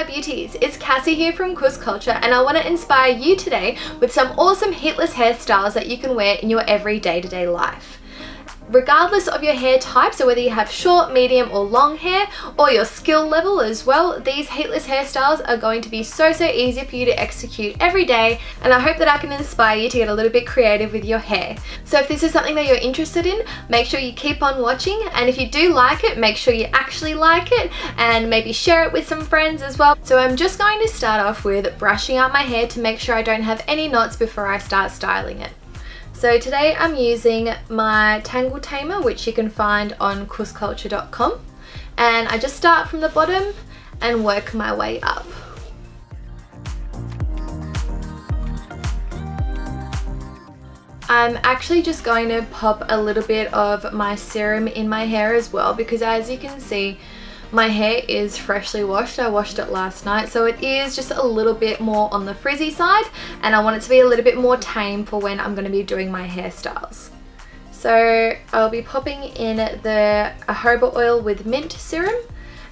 my beauties, it's Cassie here from Kus Culture, and I want to inspire you today with some awesome heatless hairstyles that you can wear in your everyday day-to-day life. Regardless of your hair type, so whether you have short, medium or long hair, or your skill level as well, these heatless hairstyles are going to be so easy for you to execute every day, and I hope that I can inspire you to get a little bit creative with your hair. So if this is something that you're interested in, make sure you keep on watching, and if you do like it, make sure you actually like it and maybe share it with some friends as well. So I'm just going to start off with brushing out my hair to make sure I don't have any knots before I start styling it. So today I'm using my Tangle Tamer, which you can find on kusculture.com, and I just start from the bottom and work my way up. I'm actually just going to pop a little bit of my serum in my hair as well, because as you can see, my hair is freshly washed. I washed it last night, so it is just a little bit more on the frizzy side, and I want it to be a little bit more tame for when I'm going to be doing my hairstyles. So I'll be popping in the jojoba oil with mint serum,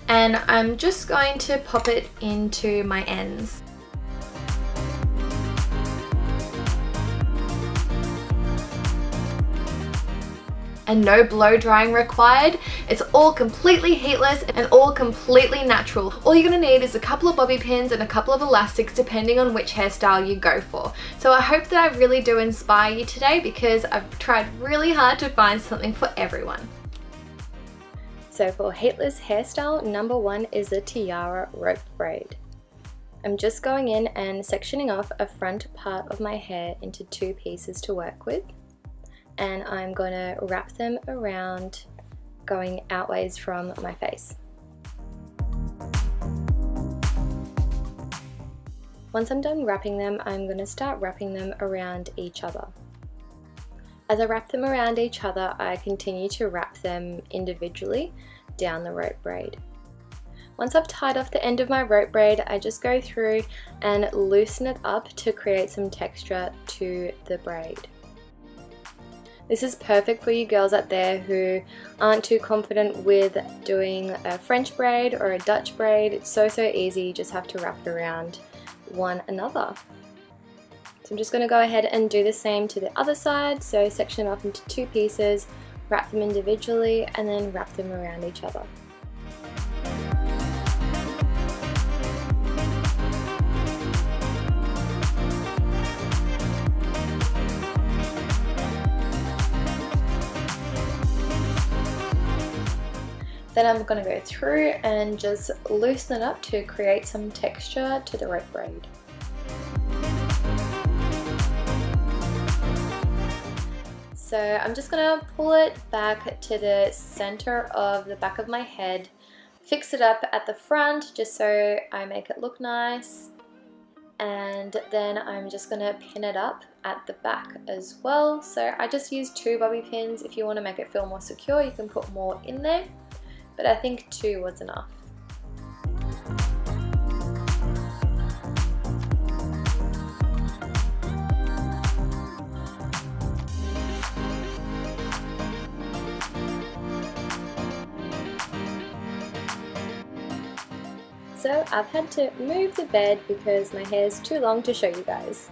and I'm just going to pop it into my ends. And no blow drying required. It's all completely heatless and all completely natural. All you're gonna need is a couple of bobby pins and a couple of elastics depending on which hairstyle you go for. So I hope that I really do inspire you today, because I've tried really hard to find something for everyone. So for heatless hairstyle, number one is the TIARA rope braid. I'm just going in and sectioning off a front part of my hair into two pieces to work with. And I'm going to wrap them around, going outwards from my face. Once I'm done wrapping them, I'm going to start wrapping them around each other. As I wrap them around each other, I continue to wrap them individually down the rope braid. Once I've tied off the end of my rope braid, I just go through and loosen it up to create some texture to the braid. This is perfect for you girls out there who aren't too confident with doing a French braid or a Dutch braid. It's so easy, you just have to wrap it around one another. So I'm just going to go ahead and do the same to the other side. So section off into two pieces, wrap them individually, and then wrap them around each other. Then I'm going to go through and just loosen it up to create some texture to the rope braid. So I'm just going to pull it back to the center of the back of my head, fix it up at the front just so I make it look nice, and then I'm just going to pin it up at the back as well. So I just use two bobby pins. If you want to make it feel more secure, you can put more in there, but I think two was enough. So I've had to move the bed because my hair is too long to show you guys.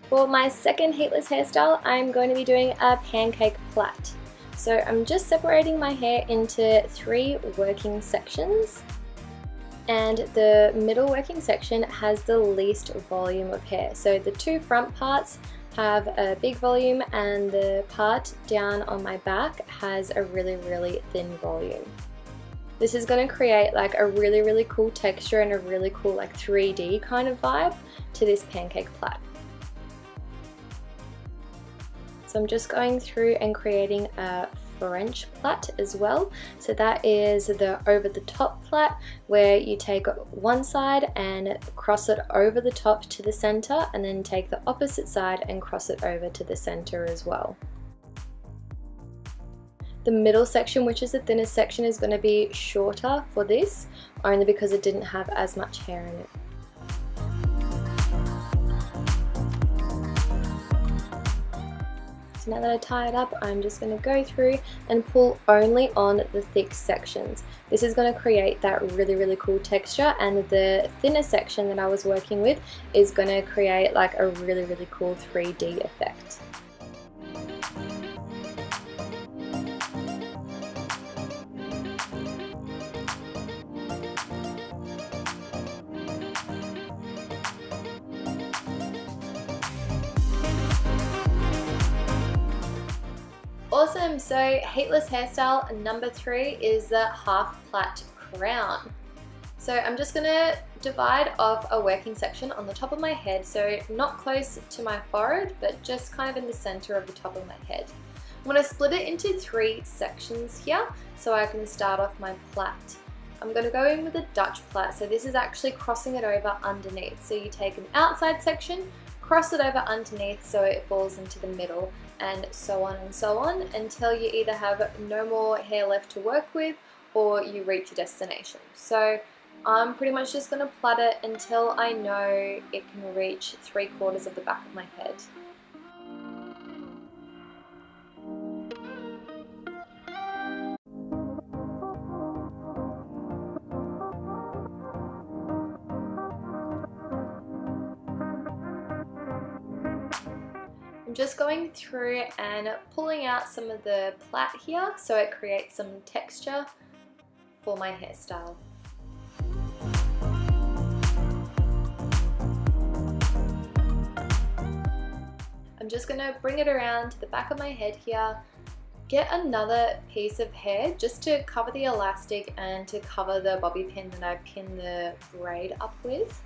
For my second heatless hairstyle, I'm going to be doing a pancake plait. So I'm just separating my hair into three working sections, and the middle working section has the least volume of hair. So the two front parts have a big volume, and the part down on my back has a really thin volume. This is going to create like a really cool texture and a really cool like 3D kind of vibe to this pancake plait. So I'm just going through and creating a French plait as well. So that is the over the top plait, where you take one side and cross it over the top to the center, and then take the opposite side and cross it over to the center as well. The middle section, which is the thinnest section, is going to be shorter for this, only because it didn't have as much hair in it. So So now that I tie it up, I'm just going to go through and pull only on the thick sections. This is going to create that really cool texture, and the thinner section that I was working with is going to create like a really cool 3D effect. Awesome, so heatless hairstyle number 3 is the half plait crown. So I'm just going to divide off a working section on the top of my head, so not close to my forehead, but just kind of in the center of the top of my head. I'm going to split it into 3 sections here, so I can start off my plait. I'm going to go in with a Dutch plait, so this is actually crossing it over underneath. So you take an outside section, cross it over underneath so it falls into the middle, and so on until you either have no more hair left to work with or you reach your destination. So I'm pretty much just going to plait it until I know it can reach 3/4 of the back of my head. I'm just going through and pulling out some of the plait here so it creates some texture for my hairstyle. I'm just going to bring it around to the back of my head here, get another piece of hair just to cover the elastic and to cover the bobby pin that I pin the braid up with.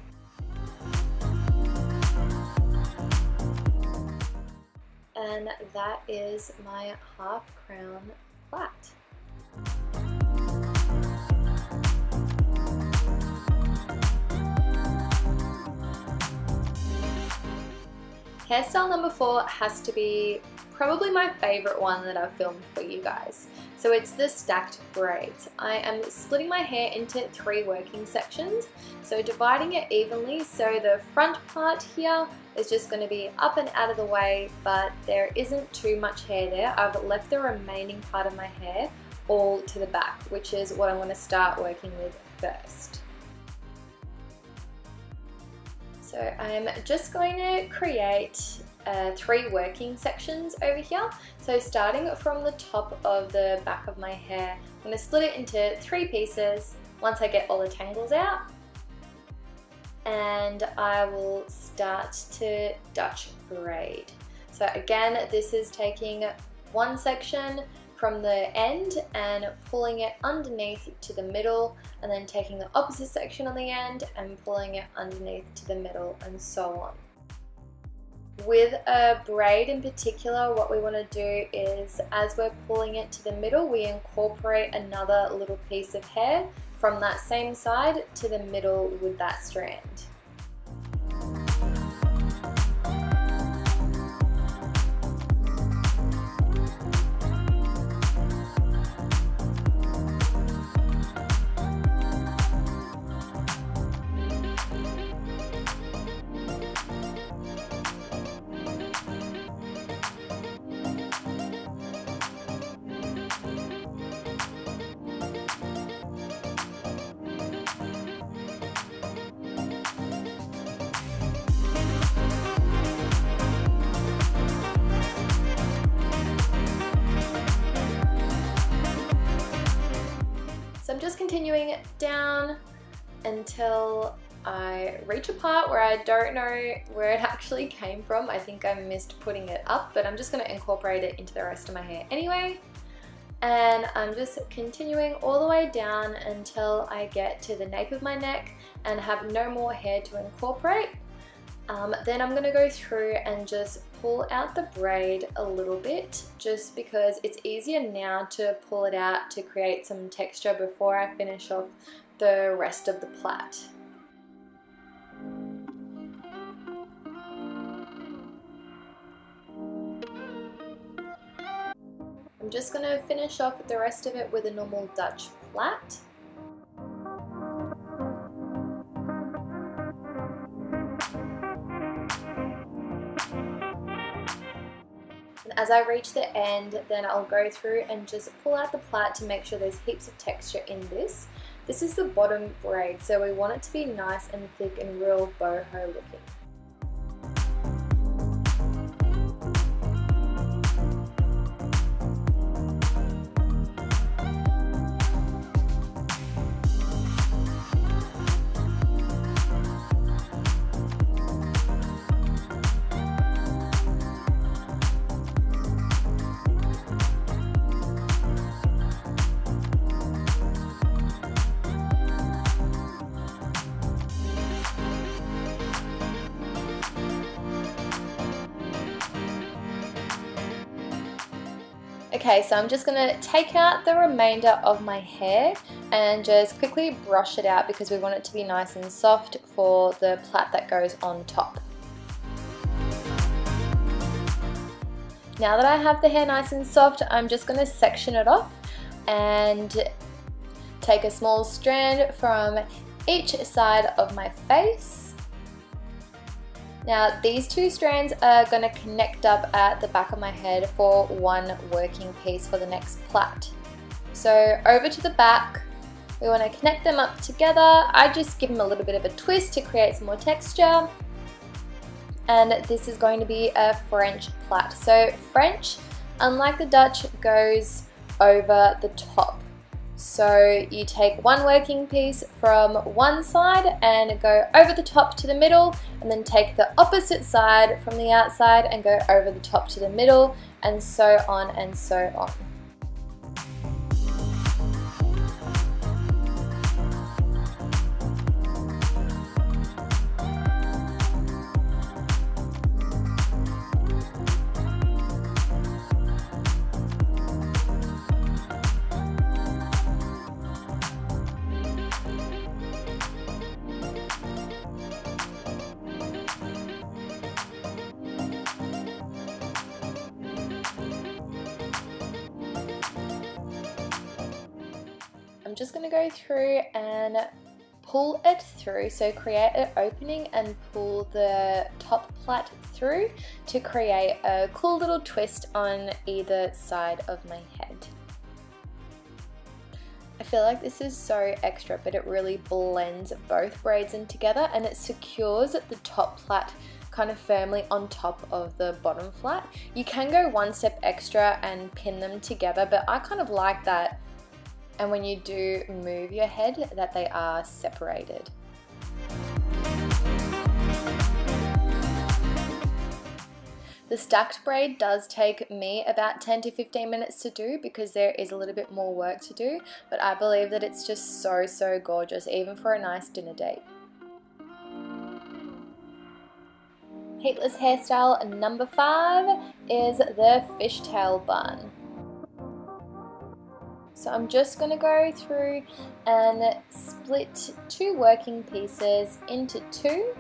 And that is my half crown plait. Hairstyle number 4 has to be probably my favorite one that I've filmed for you guys. So it's the stacked braids. I am splitting my hair into 3 working sections, so dividing it evenly, so the front part here is just going to be up and out of the way, but there isn't too much hair there. I've left the remaining part of my hair all to the back, which is what I'm going to start working with first. So I'm just going to create 3 working sections over here. So starting from the top of the back of my hair, I'm going to split it into 3 pieces once I get all the tangles out. And I will start to Dutch braid. So again, this is taking one section from the end and pulling it underneath to the middle, and then taking the opposite section on the end and pulling it underneath to the middle, and so on. With a braid in particular, what we want to do is, as we're pulling it to the middle, we incorporate another little piece of hair from that same side to the middle with that strand. So I'm just continuing down until I reach a part where I don't know where it actually came from. I think I missed putting it up, but I'm just going to incorporate it into the rest of my hair anyway. And I'm just continuing all the way down until I get to the nape of my neck and have no more hair to incorporate. Then I'm going to go through and just pull out the braid a little bit, just because it's easier now to pull it out to create some texture before I finish off the rest of the plait. I'm just going to finish off the rest of it with a normal Dutch plait. And as as I reach the end, then I'll go through and just pull out the plait to make sure there's heaps of texture in this. This is the bottom braid, so we want it to be nice and thick and real boho looking. Okay, so I'm just going to take out the remainder of my hair and just quickly brush it out because we want it to be nice and soft for the plait that goes on top. Now that I have the hair nice and soft, I'm just going to section it off and take a small strand from each side of my face. Now these two strands are going to connect up at the back of my head for one working piece for the next plait. So over to the back, we want to connect them up together. I just give them a little bit of a twist to create some more texture. And this is going to be a French plait. So French, unlike the Dutch, goes over the top. So you take one working piece from one side and go over the top to the middle, and then take the opposite side from the outside and go over the top to the middle, and so on and so on. I'm just going to go through and pull it through, so create an opening and pull the top plait through to create a cool little twist on either side of my head. I feel like this is so extra, but it really blends both braids in together and it secures the top plait kind of firmly on top of the bottom plait. You can go one step extra and pin them together, but I kind of like that. And when you do move your head, that they are separated. The stacked braid does take me about 10 to 15 minutes to do because there is a little bit more work to do, but I believe that it's just so gorgeous, even for a nice dinner date. Heatless hairstyle number 5 is the fishtail bun. So I'm just going to go through and split 2 working pieces into 2.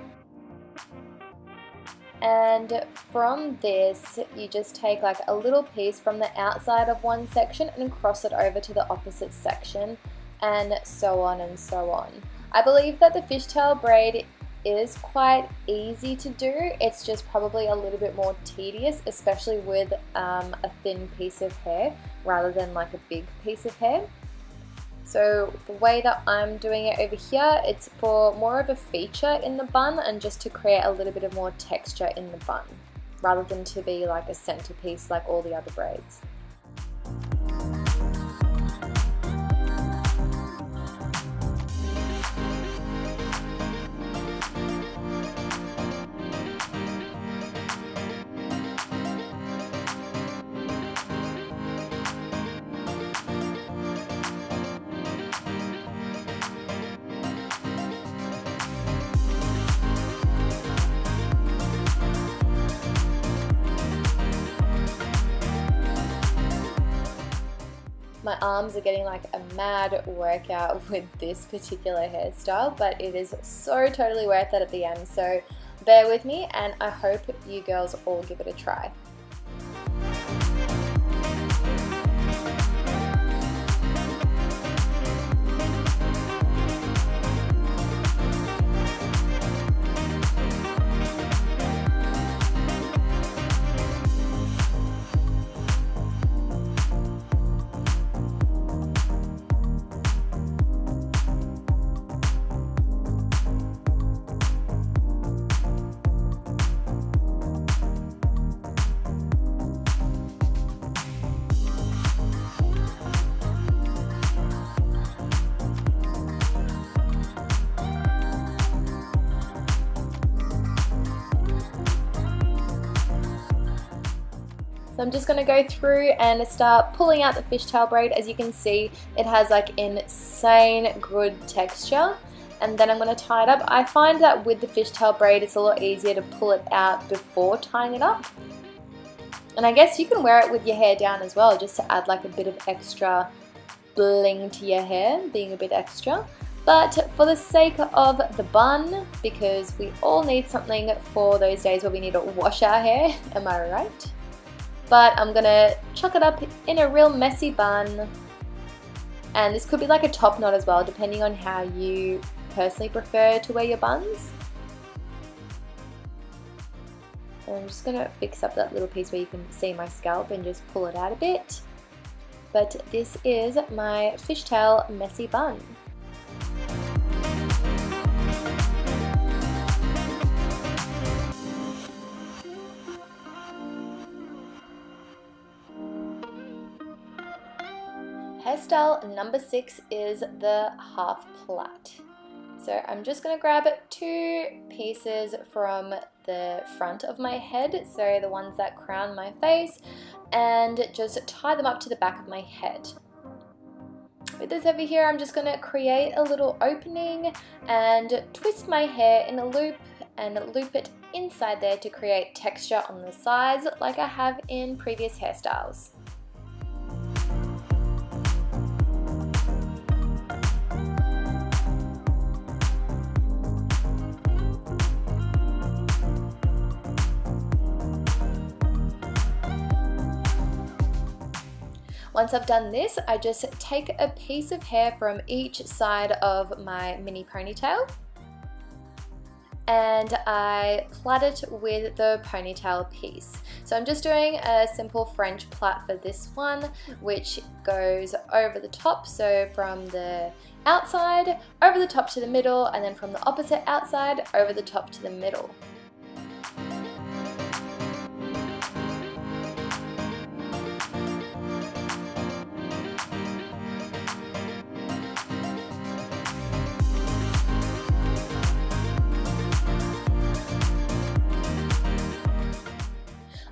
And from this, you just take like a little piece from the outside of one section and cross it over to the opposite section, and so on and so on. I believe that the fishtail braid is quite easy to do. It's just probably a little bit more tedious, especially with a thin piece of hair rather than like a big piece of hair. So the way that I'm doing it over here, it's for more of a feature in the bun and just to create a little bit of more texture in the bun rather than to be like a centerpiece like all the other braids. My arms are getting like a mad workout with this particular hairstyle, but it is so totally worth it at the end, so bear with me and I hope you girls all give it a try. So I'm just going to go through and start pulling out the fishtail braid. As you can see, it has like insane good texture. And then I'm going to tie it up. I find that with the fishtail braid, it's a lot easier to pull it out before tying it up. And I guess you can wear it with your hair down as well, just to add like a bit of extra bling to your hair, being a bit extra. But for the sake of the bun, because we all need something for those days where we need to wash our hair, am I right? But I'm gonna chuck it up in a real messy bun. And this could be like a top knot as well, depending on how you personally prefer to wear your buns. And I'm just gonna fix up that little piece where you can see my scalp and just pull it out a bit. But this is my fishtail messy bun. Hairstyle number 6 is the half plait. So I'm just going to grab 2 pieces from the front of my head, so the ones that crown my face, and just tie them up to the back of my head. With this over here, I'm just going to create a little opening and twist my hair in a loop and loop it inside there to create texture on the sides like I have in previous hairstyles. Once I've done this, I just take a piece of hair from each side of my mini ponytail and I plait it with the ponytail piece. So I'm just doing a simple French plait for this one, which goes over the top, so from the outside over the top to the middle, and then from the opposite outside over the top to the middle.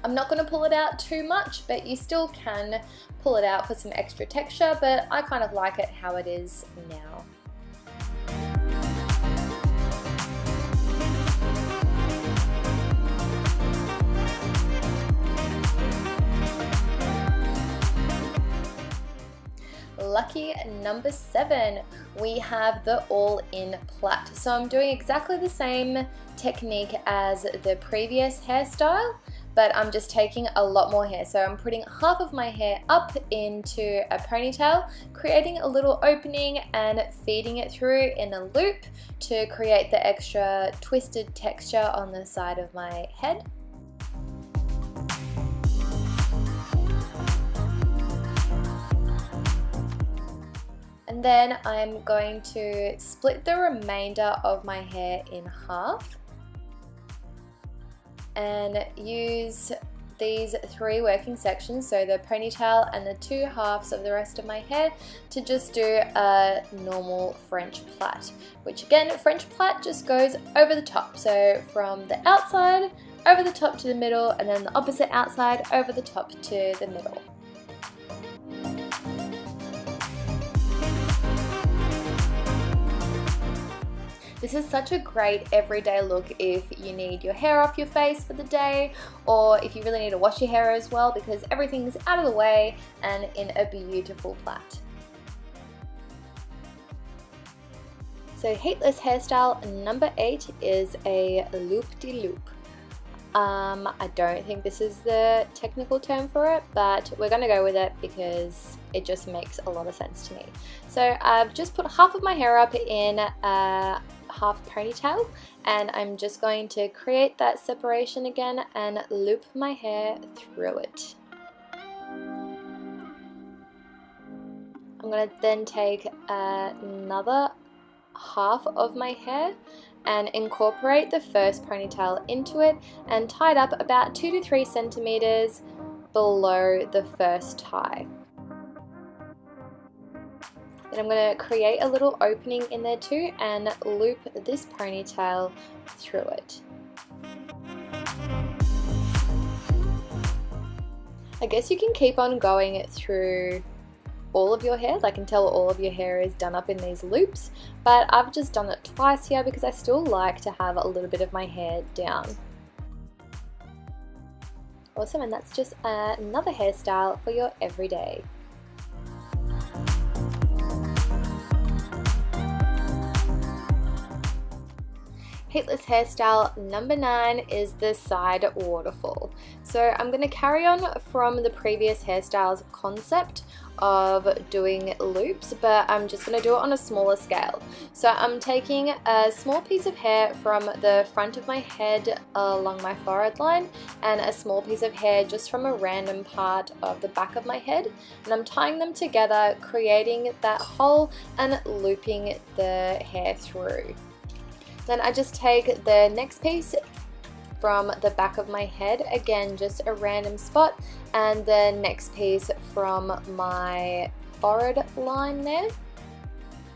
I'm not going to pull it out too much, but you still can pull it out for some extra texture, but I kind of like it how it is now. Lucky number 7, we have the all-in plait. So I'm doing exactly the same technique as the previous hairstyle, but I'm just taking a lot more hair. So I'm putting half of my hair up into a ponytail, creating a little opening and feeding it through in a loop to create the extra twisted texture on the side of my head. And then I'm going to split the remainder of my hair in half and use these 3 working sections, so the ponytail and the 2 halves of the rest of my hair, to just do a normal French plait, which again, French plait just goes over the top, so from the outside over the top to the middle, and then the opposite outside over the top to the middle. This is such a great everyday look if you need your hair off your face for the day, or if you really need to wash your hair as well, because everything's out of the way and in a beautiful plait. So heatless hairstyle number 8 is a loop-de-loop. I don't think this is the technical term for it, but we're going to go with it because it just makes a lot of sense to me. So I've just put half of my hair up in a half ponytail, and I'm just going to create that separation again and loop my hair through it. I'm going to then take another half of my hair and incorporate the first ponytail into it and tie it up about 2 to 3 centimeters below the first tie. Then I'm going to create a little opening in there too and loop this ponytail through it. I guess you can keep on going through all of your hair, like until all of your hair is done up in these loops, but I've just done it twice here because I still like to have a little bit of my hair down. Awesome, and that's just another hairstyle for your everyday. Heatless hairstyle number 9 is the side waterfall. So I'm going to carry on from the previous hairstyles concept of doing loops, but I'm just going to do it on a smaller scale. So I'm taking a small piece of hair from the front of my head along my forehead line and a small piece of hair just from a random part of the back of my head, and I'm tying them together, creating that hole and looping the hair through. Then I just take the next piece from the back of my head, again just a random spot, and the next piece from my forehead line there.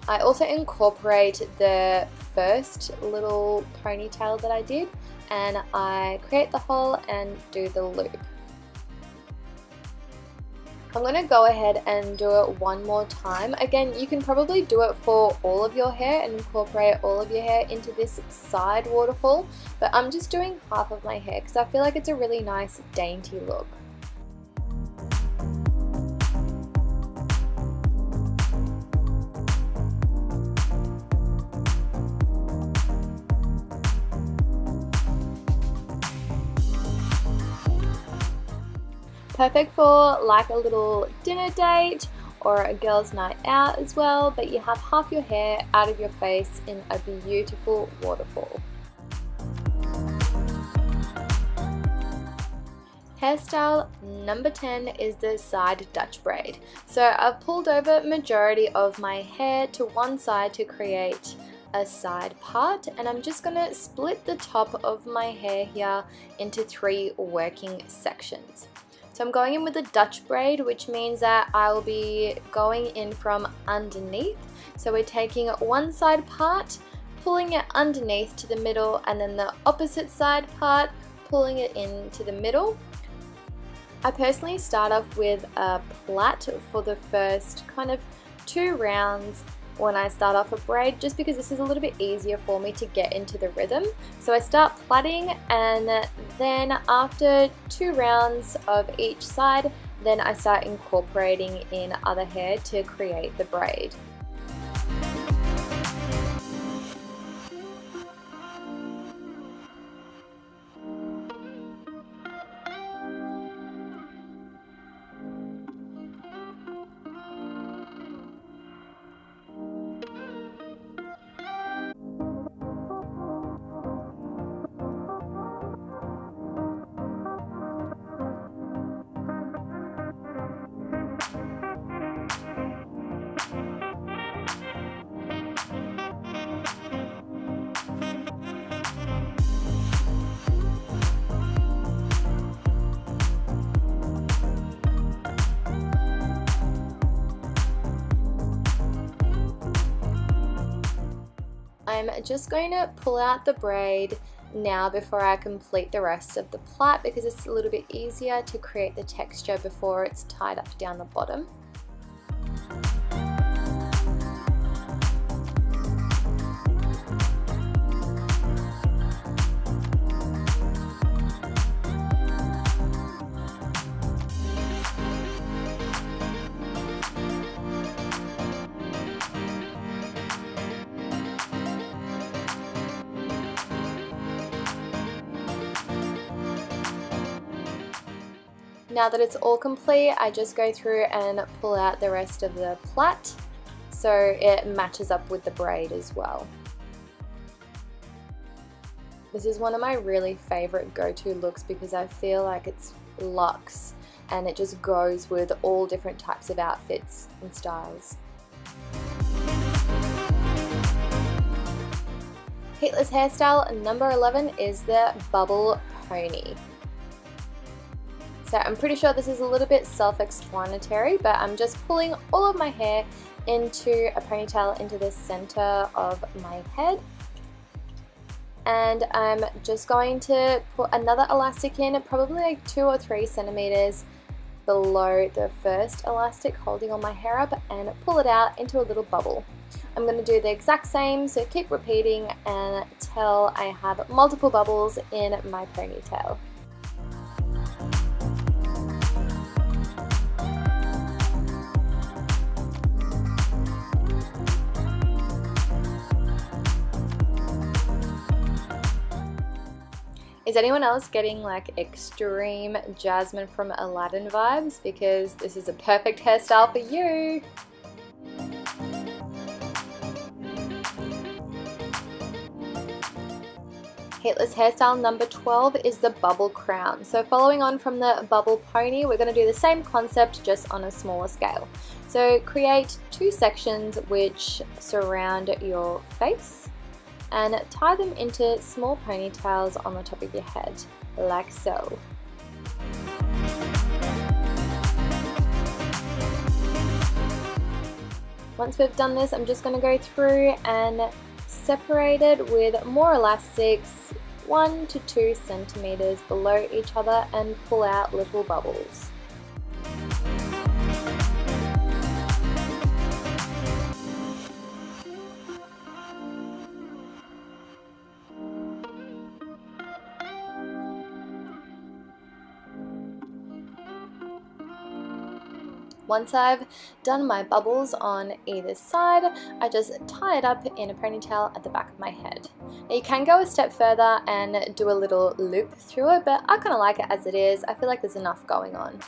I also incorporate the first little ponytail that I did, and I create the hole and do the loop. I'm going to go ahead and do it one more time. Again, you can probably do it for all of your hair and incorporate all of your hair into this side waterfall, but I'm just doing half of my hair because I feel like it's a really nice dainty look. Perfect for like a little dinner date or a girls' night out as well, but you have half your hair out of your face in a beautiful waterfall. Hairstyle number 10 is the side Dutch braid. So I've pulled over majority of my hair to one side to create a side part, and I'm just going to split the top of my hair here into 3 working sections. So I'm going in with a Dutch braid, which means that I'll be going in from underneath. So we're taking one side part, pulling it underneath to the middle, and then the opposite side part, pulling it into the middle. I personally start off with a plait for the first kind of 2 rounds when I start off a braid, just because this is a little bit easier for me to get into the rhythm. So I start plaiting, and then after 2 rounds of each side, then I start incorporating in other hair to create the braid. I'm just going to pull out the braid now before I complete the rest of the plait, because it's a little bit easier to create the texture before it's tied up down the bottom. Now that it's all complete, I just go through and pull out the rest of the plait so it matches up with the braid as well. This is one of my really favorite go-to looks because I feel like it's luxe and it just goes with all different types of outfits and styles. Heatless hairstyle number 11 is the bubble pony. So I'm pretty sure this is a little bit self-explanatory, but I'm just pulling all of my hair into a ponytail into the center of my head. And I'm just going to put another elastic in, probably like 2 or 3 centimeters, below the first elastic holding on my hair up and pull it out into a little bubble. I'm going to do the exact same, so keep repeating until I have multiple bubbles in my ponytail. Is anyone else getting like extreme Jasmine from Aladdin vibes? Because this is a perfect hairstyle for you. Heatless hairstyle number 12 is the bubble crown. So following on from the bubble pony, we're going to do the same concept just on a smaller scale. So create 2 sections which surround your face and tie them into small ponytails on the top of your head, like so. Once we've done this, I'm just going to go through and separate it with more elastics 1 to 2 centimeters below each other and pull out little bubbles. Once I've done my bubbles on either side, I just tie it up in a ponytail at the back of my head. Now you can go a step further and do a little loop through it, but I kind of like it as it is. I feel like there's enough going on.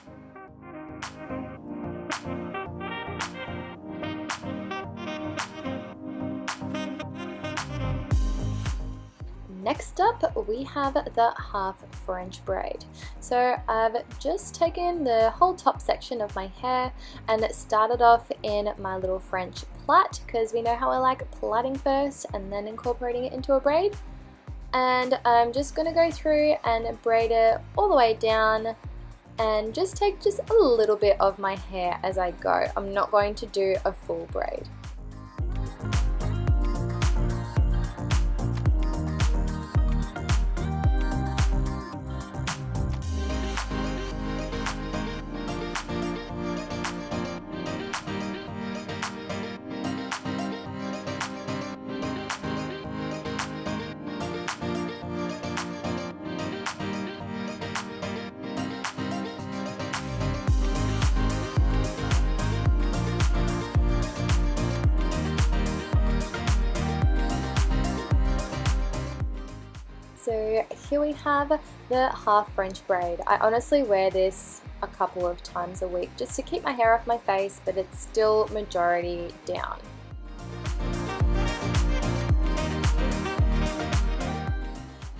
Next up, we have the half French braid. So I've just taken the whole top section of my hair and started off in my little French plait, because we know how I like plaiting first and then incorporating it into a braid. And I'm just going to go through and braid it all the way down and just take just a little bit of my hair as I go. I'm not going to do a full braid. So here we have the half French braid. I honestly wear this a couple of times a week just to keep my hair off my face, but it's still majority down.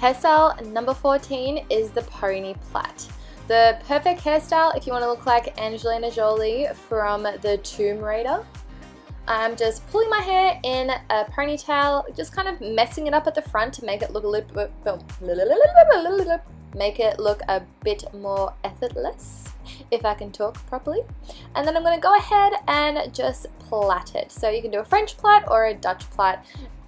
Hairstyle number 14 is the pony plait. The perfect hairstyle if you want to look like Angelina Jolie from the Tomb Raider. I'm just pulling my hair in a ponytail, just kind of messing it up at the front to make it look a bit more effortless, if I can talk properly. And then I'm going to go ahead and just plait it. So you can do a French plait or a Dutch plait.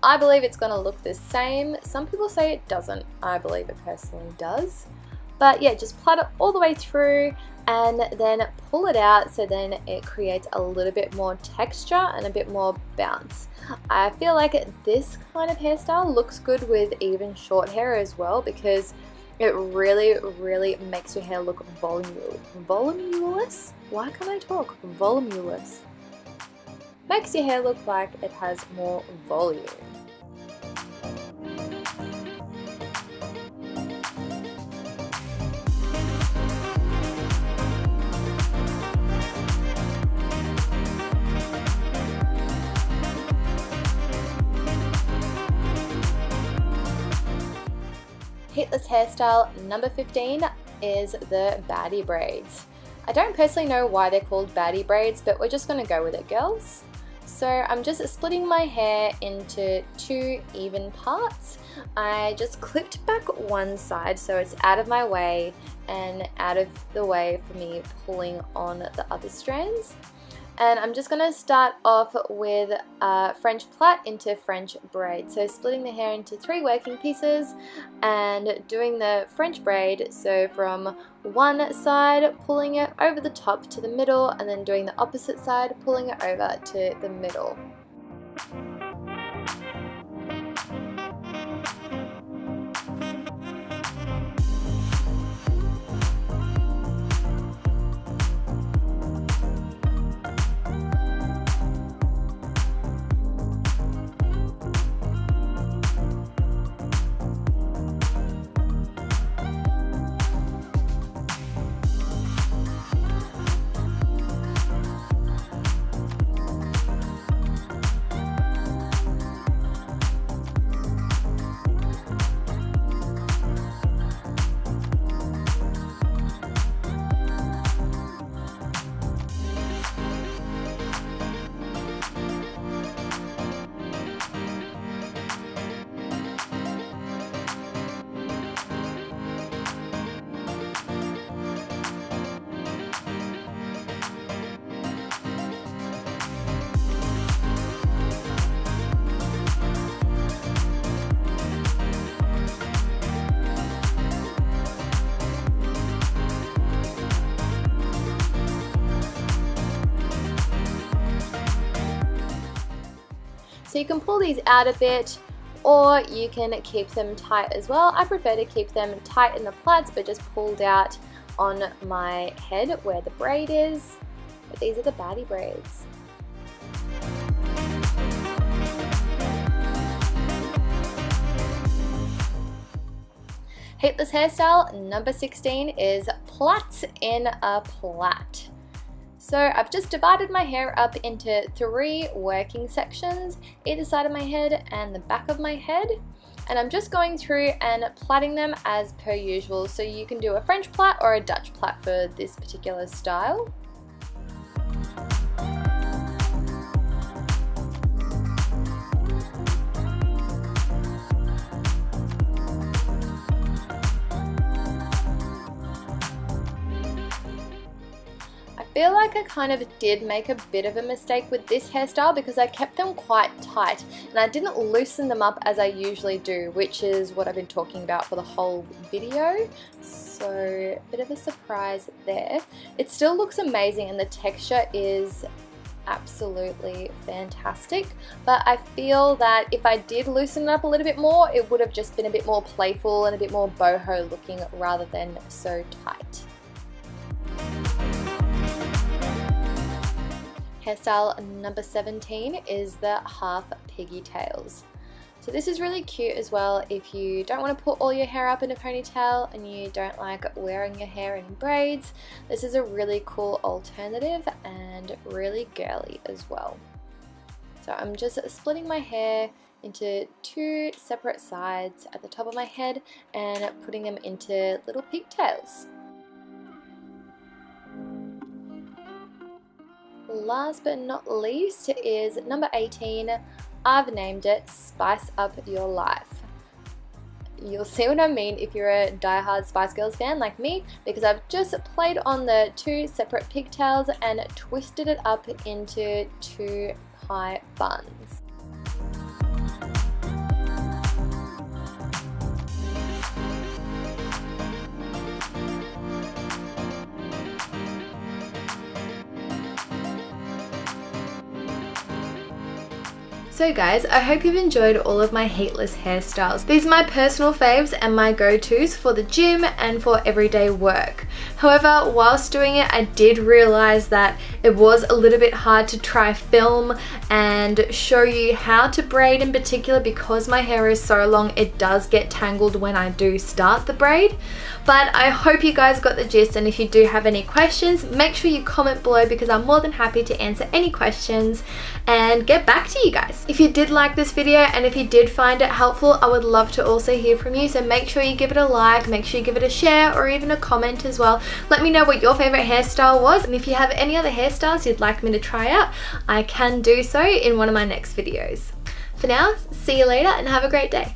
I believe it's going to look the same. Some people say it doesn't. I believe it personally does. But yeah, just plait it all the way through and then pull it out, so then it creates a little bit more texture and a bit more bounce. I feel like this kind of hairstyle looks good with even short hair as well, because it really makes your hair look voluminous. Why can't I talk? Voluminous. Makes your hair look like it has more volume. Heatless hairstyle number 15 is the baddie braids. I don't personally know why they're called baddie braids, but we're just going to go with it, girls. So I'm just splitting my hair into 2 even parts. I just clipped back one side so it's out of my way and out of the way for me pulling on the other strands. And I'm just going to start off with French plait into French braid. So splitting the hair into 3 working pieces and doing the French braid. So from one side, pulling it over the top to the middle, and then doing the opposite side, pulling it over to the middle. So you can pull these out a bit, or you can keep them tight as well. I prefer to keep them tight in the plaits, but just pulled out on my head where the braid is. But these are the BADDIE braids. Heatless hairstyle number 16 is plaits in a plait. So I've just divided my hair up into 3 working sections, either side of my head and the back of my head. And I'm just going through and plaiting them as per usual. So you can do a French plait or a Dutch plait for this particular style. I feel like I kind of did make a bit of a mistake with this hairstyle because I kept them quite tight and I didn't loosen them up as I usually do, which is what I've been talking about for the whole video. So a bit of a surprise there. It still looks amazing and the texture is absolutely fantastic, but I feel that if I did loosen it up a little bit more, it would have just been a bit more playful and a bit more boho looking rather than so tight. Hairstyle number 17 is the half pigtails. So this is really cute as well if you don't want to put all your hair up in a ponytail and you don't like wearing your hair in braids. This is a really cool alternative and really girly as well. So I'm just splitting my hair into 2 separate sides at the top of my head and putting them into little pigtails. Last but not least is number 18. I've named it Spice Up Your Life. You'll see what I mean if you're a die-hard Spice Girls fan like me, because I've just played on the 2 separate pigtails and twisted it up into 2 high buns. So guys, I hope you've enjoyed all of my heatless hairstyles. These are my personal faves and my go-tos for the gym and for everyday work. However, whilst doing it, I did realize that it was a little bit hard to try film and show you how to braid in particular because my hair is so long, it does get tangled when I do start the braid. But I hope you guys got the gist, and if you do have any questions, make sure you comment below because I'm more than happy to answer any questions and get back to you guys. If you did like this video and if you did find it helpful, I would love to also hear from you. So make sure you give it a like, make sure you give it a share or even a comment as well. Let me know what your favorite hairstyle was, and if you have any other hairstyles you'd like me to try out, I can do so in one of my next videos. For now, see you later and have a great day.